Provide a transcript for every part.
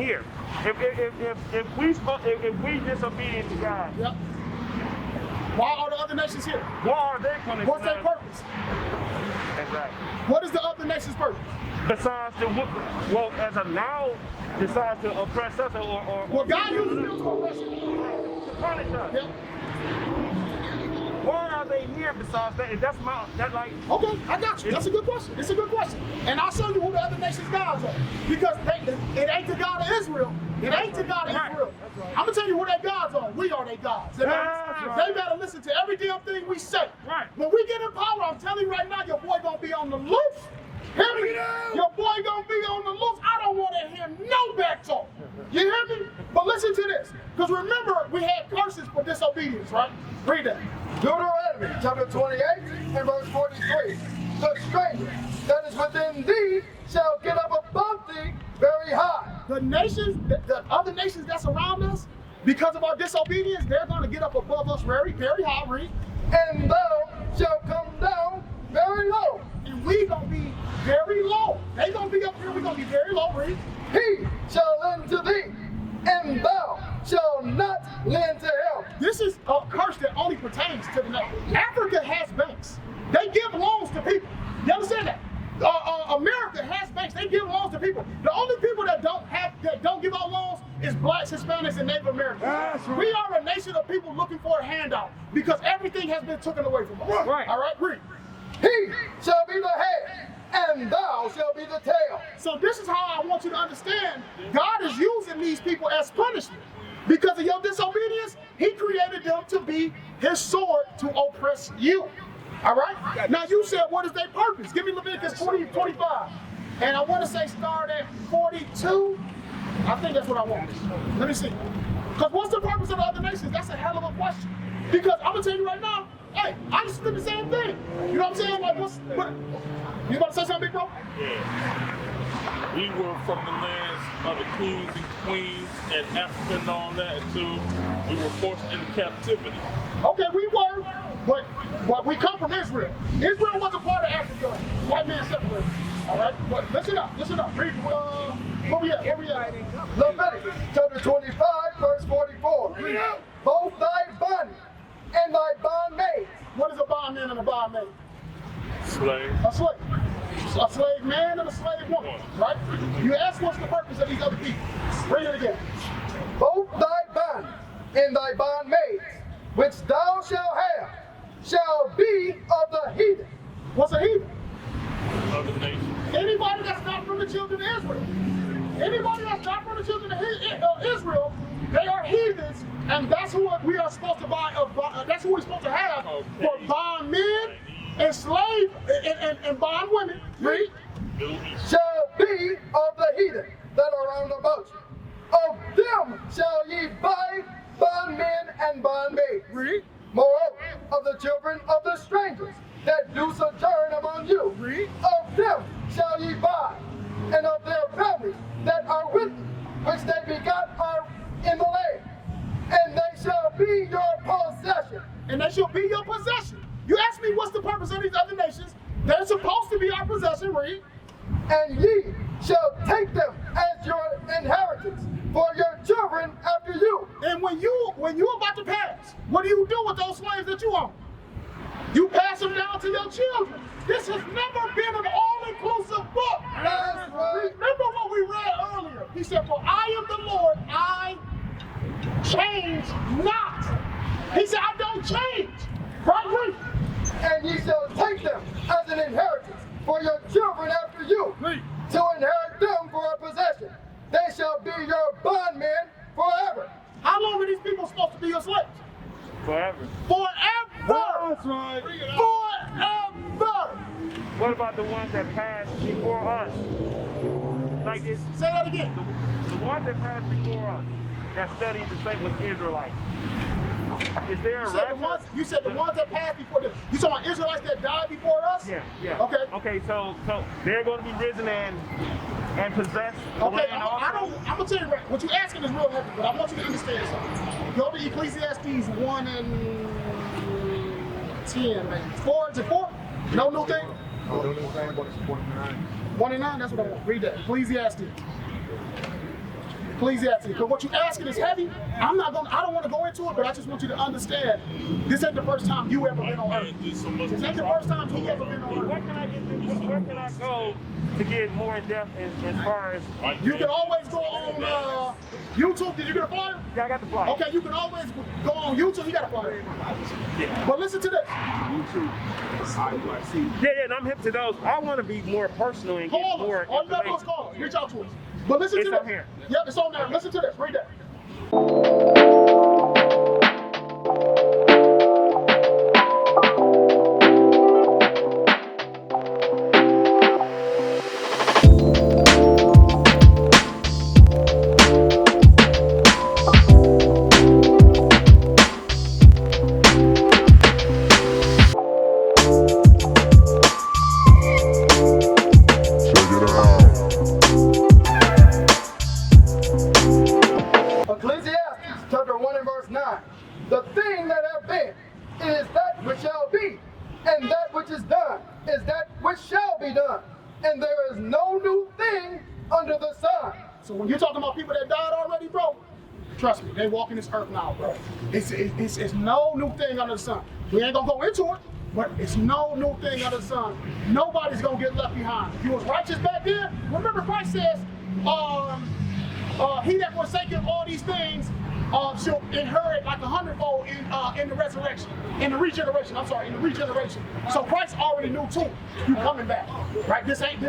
here. If we disobedient to God, Yep. Why are the other nations here? why are they going to? What's their purpose? Exactly. What is the other nation's purpose? Besides as of now, decides to oppress us or Well, God uses them to oppress you. to punish us. Yep. Why are they here besides that? That's like. Okay, I got you. That's a good question. It's a good question. And I'll show you who the other nations' gods are. Because it ain't the God of Israel. It ain't the God of Israel. Right. I'm going to tell you who their gods are. We are their gods. They better listen to every damn thing we say. Right. When we get in power, I'm telling you right now, your boy going to be on the loose. Hear me? Your boy going to be on the loose. I don't want to hear no back talk. You hear me? But listen to this. Because remember, we had curses for disobedience, right? Read that. Deuteronomy chapter 28 and verse 43. The stranger that is within thee shall get up above thee very high. The nations, the other nations that's around us, because of our disobedience, they're going to get up above us very, very high, read. And thou shalt come down very low. And we going to be very low. They going to be up here, we going to be very low, read. He shall lend to thee, and thou shalt not lend to him. This is a curse that only pertains to the nation. Africa has banks. They give loans to people. You understand that? America has banks. They give loans to people. The only people that don't give out loans is blacks, Hispanics, and Native Americans. Right. We are a nation of people looking for a handout because everything has been taken away from us. Right. All right, read. He shall be the head, and thou shalt be the tail. So this is how I want you to understand. God is using these people as punishment. Because of your disobedience, he created them to be his sword to oppress you. All right? Now you said, what is their purpose? Give me Leviticus 20-25. And I want to say start at 42. I think that's what I want. Let me see. Because what's the purpose of the other nations? That's a hell of a question. Because I'm going to tell you right now, hey, I just did the same thing. You know what I'm saying? Like, what? You about to say something, big bro? Yeah. We were from the lands of the kings and queens and Africa and all that until we were forced into captivity. Okay, we were, but we come from Israel. Israel wasn't part of Africa. White man separated. All right, but listen up. Read, where we at? Leviticus chapter 25, verse 44. Both thy bond and thy bondmaid. What is a bondman and a bondmaid? Slave. A slave. A slave man and a slave woman, right? You ask what's the purpose of these other people. Read it again. Both thy bond and thy bondmaids, which thou shalt have, shall be of the heathen. What's a heathen? Other nations. Anybody that's not from the children of Israel. Anybody that's not from the children of Israel, they are heathens, and that's who we are supposed to buy. That's who we're supposed to have for bond men and slave and bond women. Read. Shall be of the heathen that are round about you. Of them shall ye buy bondmen and bondmaids. Read. Moreover, of the children of the strangers that do sojourn among you. Read. Of them shall ye buy, and of their families that are with you, which they begot are in the land. And they shall be your possession. And they shall be your possession. You ask me what's the purpose of these other nations? They're supposed to be our possession, read. And ye shall take them as your inheritance for your children after you. And when you about to pass, what do you do with those slaves that you own? You pass them down to your children. This has never been an all-inclusive book. That's right. Remember what we read earlier. He said, for I am the Lord, I change not. He said, I don't change. Right? And ye shall take them as an inheritance for your children after you, to inherit them for a possession. They shall be your bondmen forever. How long are these people supposed to be your slaves? Forever. Forever! That's right. Forever! What about the ones that passed before us? Like this. Say that again. The ones that passed before us, that studied the same with Israelites. Is there a reference? You said the ones that passed before this. You talking about Israelites that died before us? Yeah. Okay. Okay, so they're going to be risen and possessed. Okay, I'm gonna tell you what you're asking is real heavy, but I want you to understand something. Go to Ecclesiastes 1 and 10, maybe. 4, is it 4? No new thing? No new thing, but it's 49. 1 and 9, that's what I want. Read that. Ecclesiastes. Ecclesiastes. Because what you're asking is heavy. I don't want to go into it, but I just want you to understand this ain't the first time you ever been on earth. This ain't the first time he ever been on Where earth. can I go to get more in depth as far as? You can always go on YouTube. Did you get a flyer? Yeah, I got the flyer. Okay, you can always go on YouTube. You got a flyer. Yeah. But listen to this. Yeah, and I'm hip to those. I want to be more personal and get Call more us. All you got to do is information. call us. Reach out to us. But listen It's to on this. here. Yep, it's on there. Listen to this. Read that. Ecclesiastes chapter 1 and verse 9. The thing that have been is that which shall be, and that which is done is that which shall be done. And there is no new thing under the sun. So when you're talking about people that died already, bro, trust me, they walking this earth now, bro. It's no new thing under the sun. We ain't gonna go into it, but it's no new thing under the sun. Nobody's gonna get left behind. If you was righteous back then, remember Christ says, he that forsaken all these things shall inherit like 100-fold in the resurrection, in the regeneration. So Christ already knew too. You coming back, right? This ain't a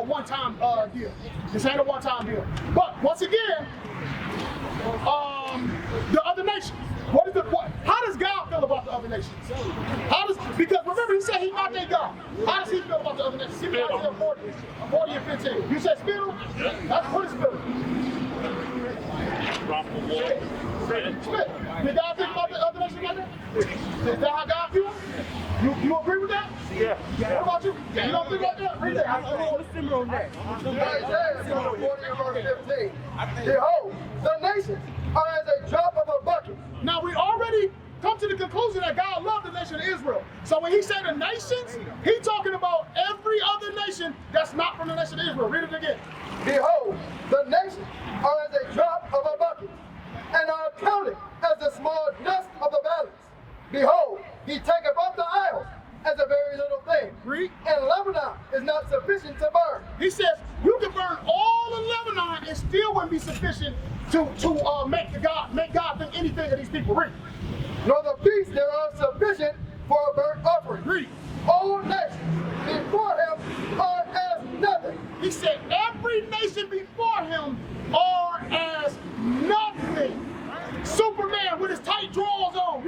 one-time deal. This ain't a one-time deal. But once again, the other nations. How does God feel about the other nations? Because remember he said he's not their God. How does he feel about the other nations? Give me Isaiah 40 and 15. You said spit him? That's what it's spit. Drop the water. Spit. Did God think about the other nations like that? Is that how God feels? You agree with that? Yeah. What about you? You don't think like that? Read that. Isaiah chapter 40 and verse 15. Behold, the nations are as a drop of a bucket. Now we already come to the conclusion that God loved the nation of Israel. So when he said the nations, he's talking about every other nation that's not from the nation of Israel. Read it again. Behold, the nations are as a drop of a bucket, and are counted as the small dust of the valleys. Behold, he taketh up the isles as a very little thing. Read. And Lebanon is not sufficient to burn. He says you can burn all of Lebanon and still wouldn't be sufficient to make God think anything of these people. Read. Nor the beasts thereof sufficient for a burnt offering. Read. All nations before him are as nothing. He said every nation before him are as nothing. Superman with his tight drawers on,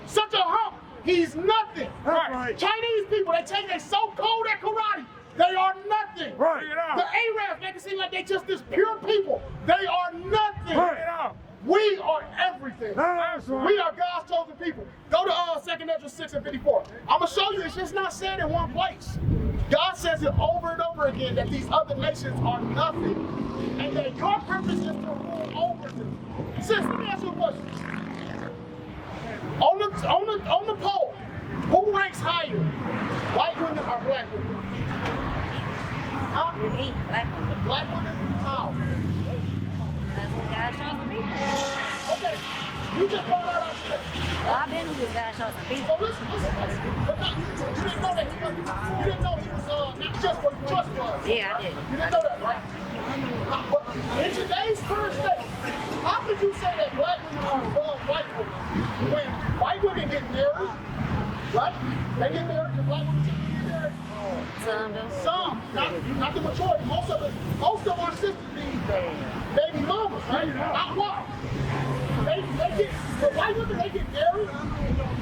such a hump, he's nothing. Right. Chinese people, they so cold at karate, they are nothing. Right. The Arabs make it seem like they just this pure people. They are nothing. Right. We are everything. That's right. We are God's chosen people. Go to 2 Ezra 6 and 54. I'm going to show you, it's just not said in one place. God says it over and over again that these other nations are nothing and that your purpose is to rule over them. Sis, let me ask you a question. On the poll, who ranks higher? White women or black women? Huh? Black women? How? Okay, you just found out today. I've been with God chosen people. So listen. But not, you didn't know that you didn't know he was not just what he just was. Yeah, I did. You didn't know that, right? But in today's current state, how could you say that black women are above white women when white women get married, right? They get married, the black women get married. Some do. Some, not the majority. Most of our sisters need baby mamas, right? Not why. They get the white women. They get married.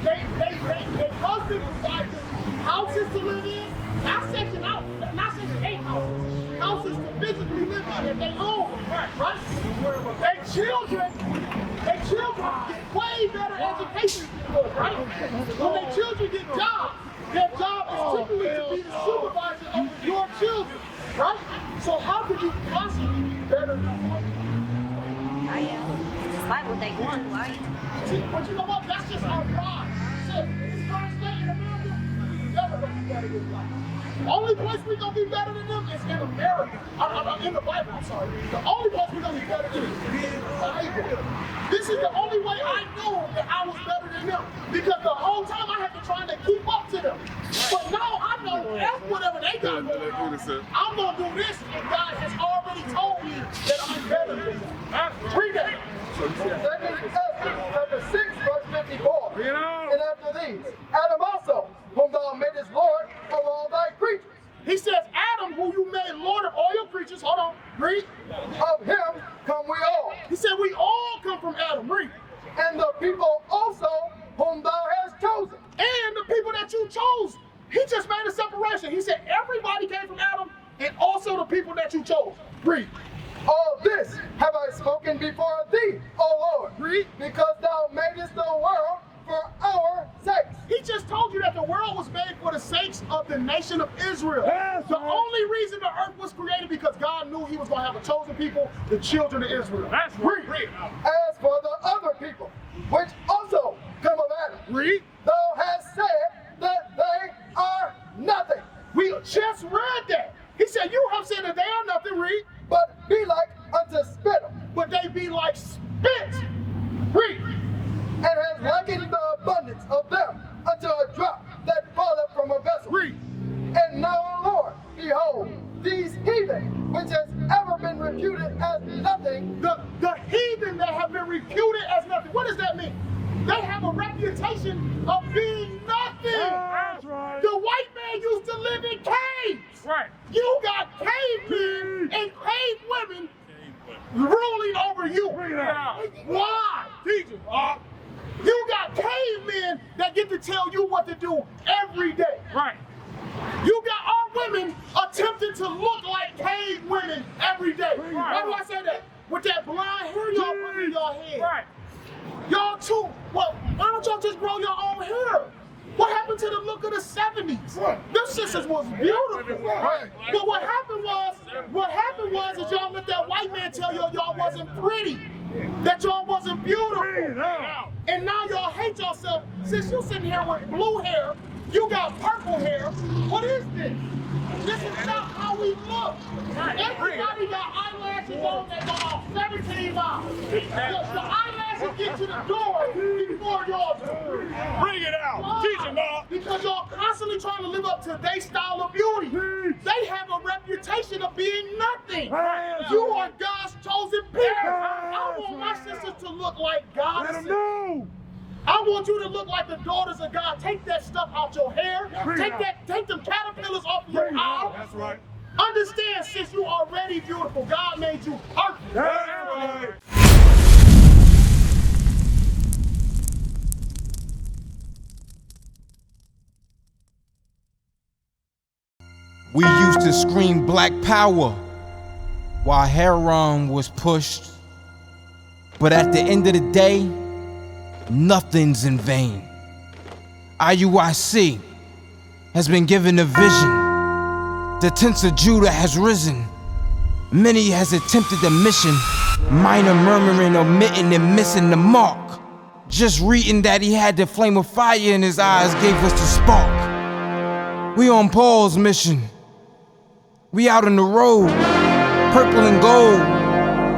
They husband provides them houses to live in. Not section 8 houses. Houses to physically live in that they own, right? Their children get way better education, right? When their children get jobs, their job is typically to be the supervisor of your children, right? So how could you possibly be better than them? I am. Despite what they want, right? But you know what? That's just our pride. So, in this current state in America, we never gonna better than black. The only place we're going to be better than them is in America. In the Bible, I'm sorry. The only place we're going to be better than them is in the Bible. This is the only way I knew that I was better than them. Because the whole time I had to try to keep up to them. But now I know F whatever they got going on. I'm going to do this, and God has already told me that I'm better than them. Read that. Second Ezra, chapter 6, verse 54. And after these, Adam also, whom thou madest Lord of all thy creatures. He says, Adam, who you made Lord of all your creatures. Hold on, read. Of him come we all. He said, we all come from Adam. Read. And the people also whom thou hast chosen. And the people that you chose. He just made a separation. He said, everybody came from Adam, and also the people that you chose. Read. All this have I spoken before thee, O Lord, Read. because thou madest the world for our sakes. He just told you that the world was made for the sakes of the nation of Israel. The only reason the earth was created because God knew he was going to have a chosen people, the children of Israel. That's right. Read. As for the other people, which also come of Adam, Read. thou hast said that they are nothing, We just read that. He said, you have said that they are nothing. Read. but be like unto spittle, But they be like spit. Read. and has likened the abundance of them unto a drop that falleth from a vessel. Read. And now, Lord, behold, these heathen, which has ever been reputed as nothing, The heathen that have been reputed as nothing. What does that mean? They have a reputation of being nothing. That's right. The white man used to live in caves. Right. You got cavemen and cave women ruling over you. Bring it out. Why? Teach us. You got cavemen that get to tell you what to do every day. Right. You got our women attempting to look like cave women every day. Why do I say that? With that blonde hair y'all put in your head. Right. Y'all too. Well, why don't y'all just grow your own hair? What happened to the look of the 70s? Them sisters was beautiful. Right. But what happened was is y'all let that white man tell y'all wasn't pretty. That y'all wasn't beautiful. And now y'all hate yourself. Since you sitting here with blue hair, you got purple hair. What is this? This is not how we look. Everybody got eyelashes on that go off 17 miles. The eyelashes get to the door before y'all do. Bring it out. Teach them, Bob. Because y'all constantly trying to live up to their style of beauty. They have a reputation of being nothing. You are God's chosen people. I want my sisters to look like goddesses. I want you to look like the daughters of God. Take that stuff out your hair. Take them caterpillars off your eyes. That's right. Understand, sis, you already beautiful. God made you perfect. That's right. We used to scream black power while heroin was pushed. But at the end of the day, nothing's in vain. IUIC has been given a vision. The tents of Judah has risen. Many has attempted the mission. Minor murmuring, omitting, and missing the mark. Just reading that he had the flame of fire in his eyes gave us the spark. We on Paul's mission. We out on the road, purple and gold.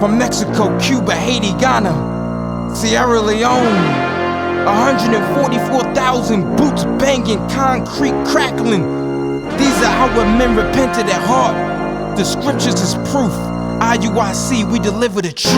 From Mexico, Cuba, Haiti, Ghana, Sierra Leone. 144,000 boots banging, concrete crackling. These are our men repented at heart. The scriptures is proof. IUIC, we deliver the truth.